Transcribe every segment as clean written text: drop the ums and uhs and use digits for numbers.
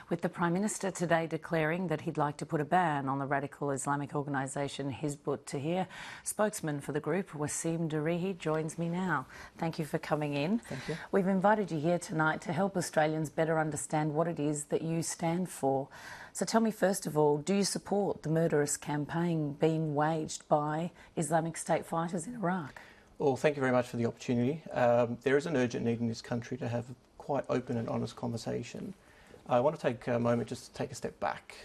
with the Prime Minister today declaring that he'd like to put a ban on the radical Islamic organisation Hizb ut-Tahrir. Spokesman for the group, Wassim Doureihi, joins me now. Thank you for coming in. Thank you. We've invited you here tonight to help Australians better understand what it is that you stand for. So tell me, first of all, do you support the murderous campaign being waged by Islamic State fighters in Iraq? Well, thank you very much for the opportunity. There is an urgent need in this country to have quite open and honest conversation. I want to take a moment just to take a step back.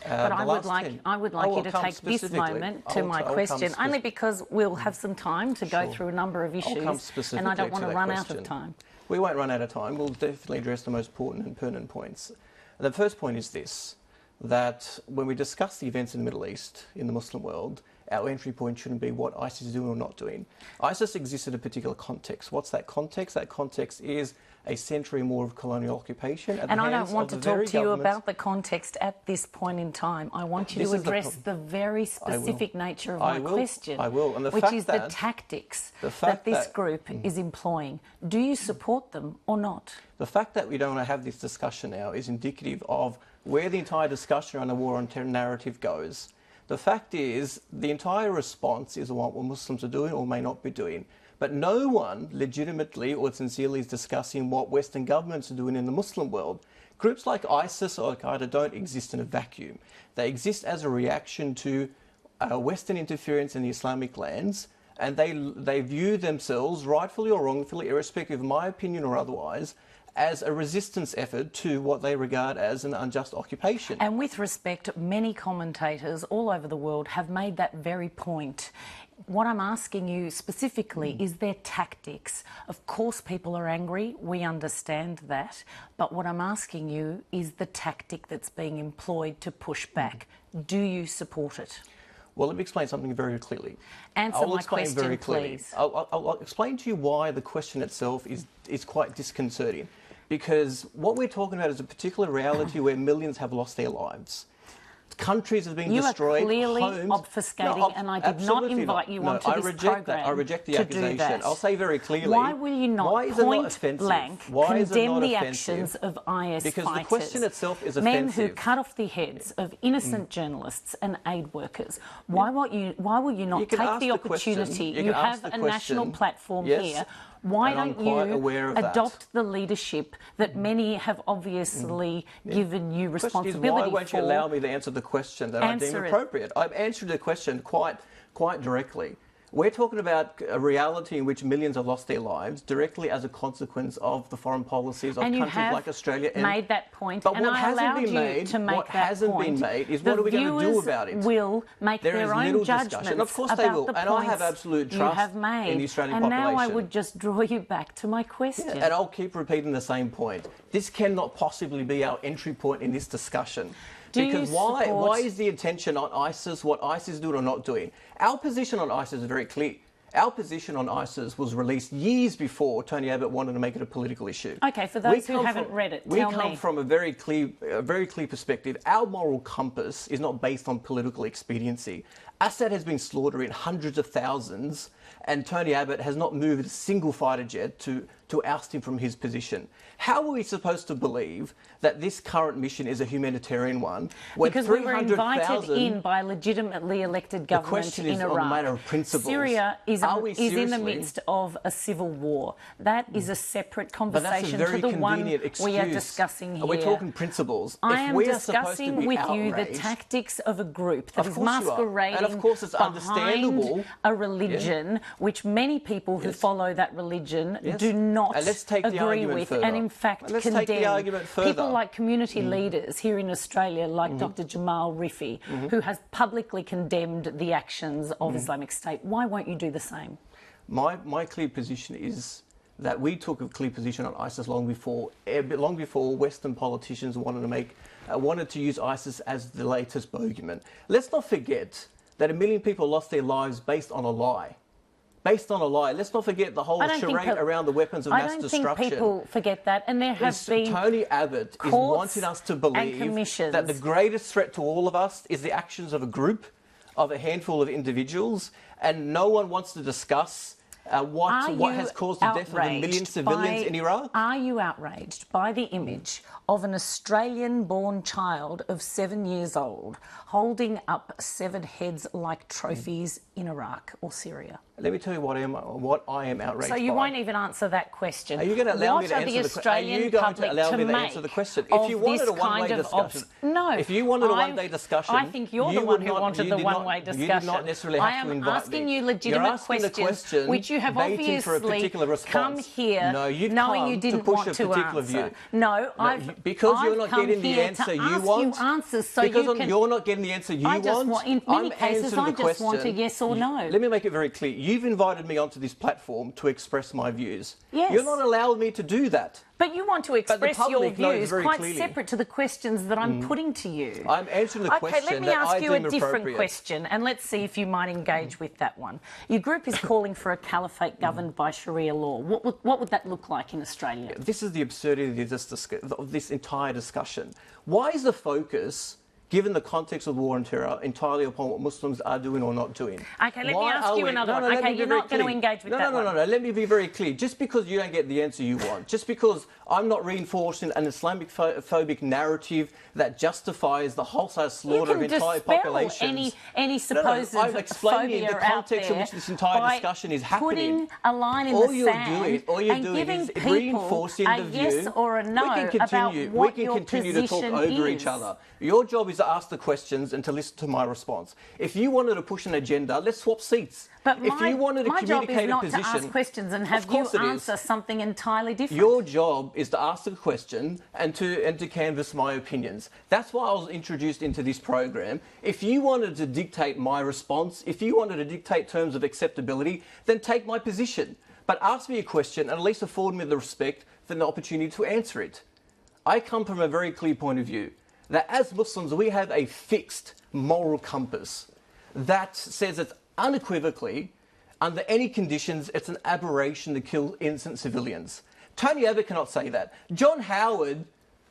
But I would like you to take this moment to my question, only because we'll have some time to go through a number of issues, and I don't want to run out of time. We won't run out of time. We'll definitely address the most important and pertinent points. The first point is this, that when we discuss the events in the Middle East, in the Muslim world, our entry point shouldn't be what ISIS is doing or not doing. ISIS exists in a particular context. What's that context? That context is a century more of colonial occupation. And I don't want to talk to you about the context at this point in time. I want you to address the very specific nature of my question, which is the tactics that this group is employing. Do you support them or not? The fact that we don't want to have this discussion now is indicative of where the entire discussion around the war on terror narrative goes. The fact is, the entire response is what Muslims are doing or may not be doing. But no one legitimately or sincerely is discussing what Western governments are doing in the Muslim world. Groups like ISIS or Al-Qaeda don't exist in a vacuum. They exist as a reaction to Western interference in the Islamic lands, and they view themselves, rightfully or wrongfully, irrespective of my opinion or otherwise, as a resistance effort to what they regard as an unjust occupation. And with respect, many commentators all over the world have made that very point. What I'm asking you specifically is their tactics. Of course people are angry, we understand that, but what I'm asking you is the tactic that's being employed to push back. Do you support it? Well, let me explain something very clearly. Answer my question, please. I'll explain to you why the question itself is quite disconcerting. Because what we're talking about is a particular reality where millions have lost their lives. Countries have been destroyed. You are clearly obfuscating, and I did not invite you onto this program. I reject the accusation. I'll say very clearly. Why will you not point blank condemn the actions of IS because fighters? The question itself is offensive. Men who cut off the heads of innocent journalists and aid workers. Why will you not take the opportunity? You have a national platform here. Why don't you adopt the leadership that many have obviously given you responsibility for? Why won't you allow me to answer the question that I deem appropriate? I've answered the question quite directly. We're talking about a reality in which millions have lost their lives directly as a consequence of the foreign policies of countries like Australia. And made that point, but and what hasn't been made, what hasn't been made is what are we going to do about it? Will make their own judgments of course they will, and I have absolute trust in the Australian population. And now I would just draw you back to my question. Yeah, and I'll keep repeating the same point. This cannot possibly be our entry point in this discussion. Because why is the attention on ISIS, what ISIS is doing or not doing? Our position on ISIS is very clear. Our position on ISIS was released years before Tony Abbott wanted to make it a political issue. Okay, for those who haven't read it, we come from a very clear perspective. Our moral compass is not based on political expediency. Assad has been slaughtering hundreds of thousands, and Tony Abbott has not moved a single fighter jet to oust him from his position. How are we supposed to believe that this current mission is a humanitarian one? Because we were invited in by a legitimately elected government in Iraq. The question is on a matter of principles. Syria is in the midst of a civil war. That is a separate conversation to the one we are discussing here. We're talking principles. I am discussing with you the tactics of a group that is masquerading behind a religion which many people who follow that religion do not agree with and in fact condemn. People like community leaders here in Australia, like Dr. Jamal Rifi, who has publicly condemned the actions of Islamic State. Why won't you do the same? My clear position is that we took a clear position on ISIS long before Western politicians wanted to use ISIS as the latest bogeyman. Let's not forget that 1 million people lost their lives based on a lie. Based on a lie. Let's not forget the whole charade around the weapons of mass destruction. I don't think people forget that, and there have been Tony Abbott is wanting us to believe that the greatest threat to all of us is the actions of a group, of a handful of individuals, and no one wants to discuss what has caused the death of a million civilians in Iraq? Are you outraged by the image of an Australian-born child of 7 years old holding up 7 heads like trophies in Iraq or Syria? Let me tell you what I am outraged by. So you won't even answer that question. Are you going to allow me to answer the question? Are you going to allow me to answer the question? If you wanted a one-way discussion, no. If you wanted a one-way discussion, I think you're the one who wanted the one-way discussion. You did not necessarily have to invite me. I am asking you legitimate questions, which you have obviously come here knowing you didn't want to answer. No, because you're not getting the answer you want. Because you're not getting the answer you want. In many cases, I just want a yes or no. Let me make it very clear. You've invited me onto this platform to express my views. Yes. You're not allowing me to do that. But you want to express your views quite separate to the questions that I'm putting to you. I'm answering the question that I deem appropriate. Okay, let me ask you a different question, and let's see if you might engage with that one. Your group is calling for a caliphate governed by Sharia law. What would that look like in Australia? This is the absurdity of this entire discussion. Why is the focus, given the context of the war on terror, entirely upon what Muslims are doing or not doing? Okay, let me ask you another one. Okay, you're not going to engage with that one. No, let me be very clear. Just because you don't get the answer you want, just because I'm not reinforcing an Islamophobic narrative that justifies the wholesale slaughter of entire populations. Any supposed I'm explaining the context in which this entire discussion is happening. Putting a line in the sand all you're doing is reinforcing the view. Yes or a no about what your continue to talk over each other. Your job is to ask the questions and to listen to my response. If you wanted to push an agenda, let's swap seats. But if you wanted to communicate a position, my job is not to ask questions and have you answer something entirely different. Your job is to ask the question and to canvass my opinions. That's why I was introduced into this program. If you wanted to dictate my response, if you wanted to dictate terms of acceptability, then take my position. But ask me a question and at least afford me the respect for the opportunity to answer it. I come from a very clear point of view that as Muslims we have a fixed moral compass that says it's unequivocally, under any conditions, it's an aberration to kill innocent civilians. Tony Abbott cannot say that. John Howard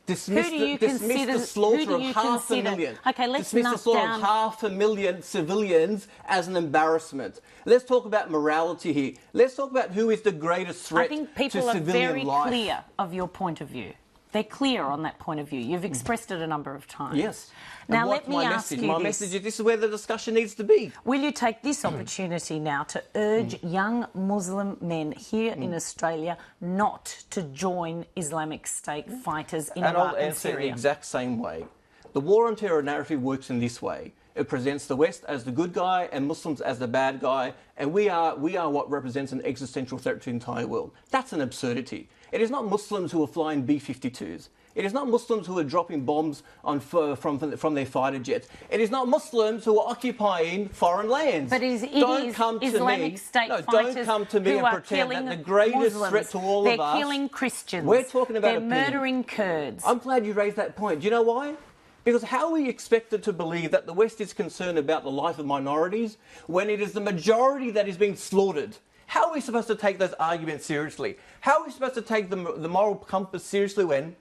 dismissed the slaughter of half a million. Okay, let's dismissed the slaughter of 500,000 civilians as an embarrassment. Let's talk about morality here. Let's talk about who is the greatest threat to civilian life. I think people are very clear of your point of view. They're clear on that point of view. You've expressed it a number of times. Yes. Now, let me ask you this. My message is this is where the discussion needs to be. Will you take this opportunity now to urge young Muslim men here in Australia not to join Islamic State fighters in Iraq and Syria? And I'll answer in the exact same way. The war on terror narrative works in this way. It presents the West as the good guy and Muslims as the bad guy, and we are what represents an existential threat to the entire world. That's an absurdity. It is not Muslims who are flying B-52s. It is not Muslims who are dropping bombs from their fighter jets. It is not Muslims who are occupying foreign lands. But don't come to Islamic State fighters don't come to me and pretend that the greatest Muslims. Threat to all of us... They're killing Christians. We're talking about They're murdering Kurds. I'm glad you raised that point. Do you know why? Because how are we expected to believe that the West is concerned about the life of minorities when it is the majority that is being slaughtered? How are we supposed to take those arguments seriously? How are we supposed to take the moral compass seriously when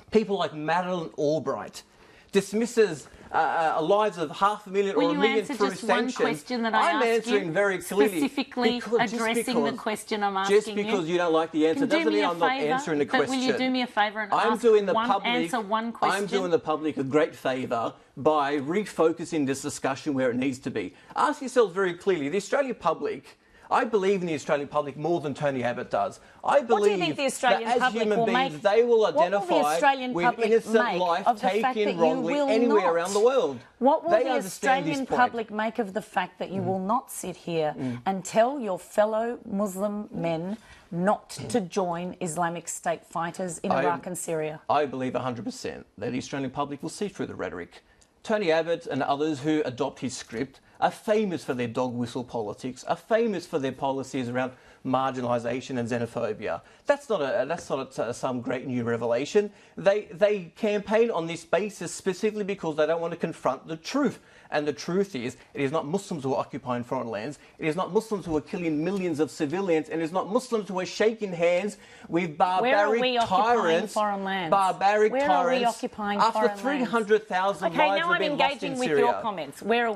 people like Madeleine Albright dismisses lives of 500,000 or 1 million through sanctions? Will you answer just one question that I asked answering you, very clearly. Specifically addressing the question I'm asking you? Just because you don't like the answer doesn't mean I'm not answering the question. But will you do me a favour and answer one question? I'm doing the public a great favour by refocusing this discussion where it needs to be. Ask yourselves very clearly, the Australian public... I believe in the Australian public more than Tony Abbott does. I believe that as human beings, they will identify with innocent life taken wrongly anywhere around the world. What will the Australian public make of the fact that you will not sit here and tell your fellow Muslim men not to join Islamic State fighters in Iraq and Syria? I believe 100% that the Australian public will see through the rhetoric. Tony Abbott and others who adopt his script are famous for their dog whistle politics, are famous for their policies around marginalisation and xenophobia. That's not some great new revelation. They campaign on this basis specifically because they don't want to confront the truth. And the truth is, it is not Muslims who are occupying foreign lands, it is not Muslims who are killing millions of civilians, and it is not Muslims who are shaking hands with barbaric tyrants. Barbaric Where tyrants. Are we occupying after foreign 300,000 lives have been lost in Syria. Okay, now I'm engaging with your comments. Where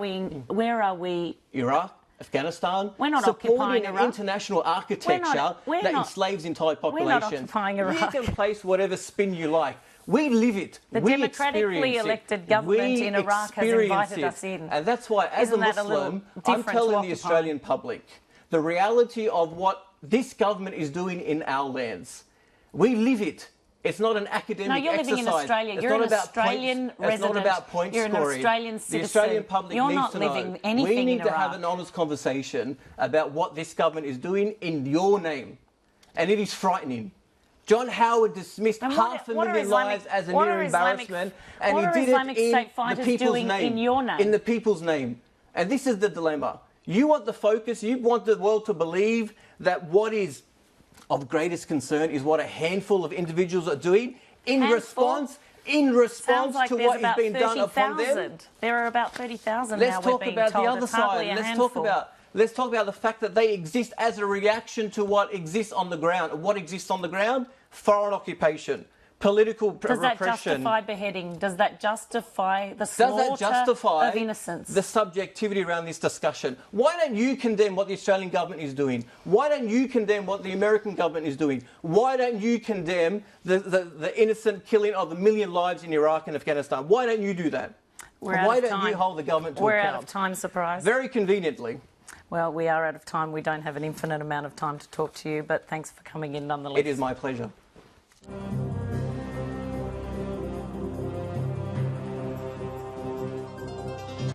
are we? Iraq, Afghanistan, We're not supporting occupying an Iraq. international architecture that enslaves entire populations. We're not occupying Iraq. You can place whatever spin you like. We live it. The democratically elected government in Iraq has invited us in. And that's why, as a Muslim, I'm telling the Australian public the reality of what this government is doing in our lands. We live it. It's not an academic exercise. No, you're living in Australia. You're an Australian resident. It's not about point scoring. You're an Australian citizen. The Australian public you're needs not to living know. anything We need in to Iraq. have an honest conversation about what this government is doing in your name. And it is frightening. John Howard dismissed 500,000 lives as a near embarrassment, and he did it in the people's name. In your name. In the people's name. And this is the dilemma. You want the focus, you want the world to believe that what is of greatest concern is what a handful of individuals are doing in response like to what is being done upon them. There are about 30,000 now. Let's talk about the other side. Let's talk about the fact that they exist as a reaction to what exists on the ground. What exists on the ground? Foreign occupation, political repression. Does that justify beheading? Does that justify the slaughter of innocents? The subjectivity around this discussion? Why don't you condemn what the Australian government is doing? Why don't you condemn what the American government is doing? Why don't you condemn the innocent killing of 1 million lives in Iraq and Afghanistan? Why don't you do that? Why don't you hold the government to account? We're out of time, surprise. Very conveniently. Well, we are out of time. We don't have an infinite amount of time to talk to you, but thanks for coming in nonetheless. It is my pleasure.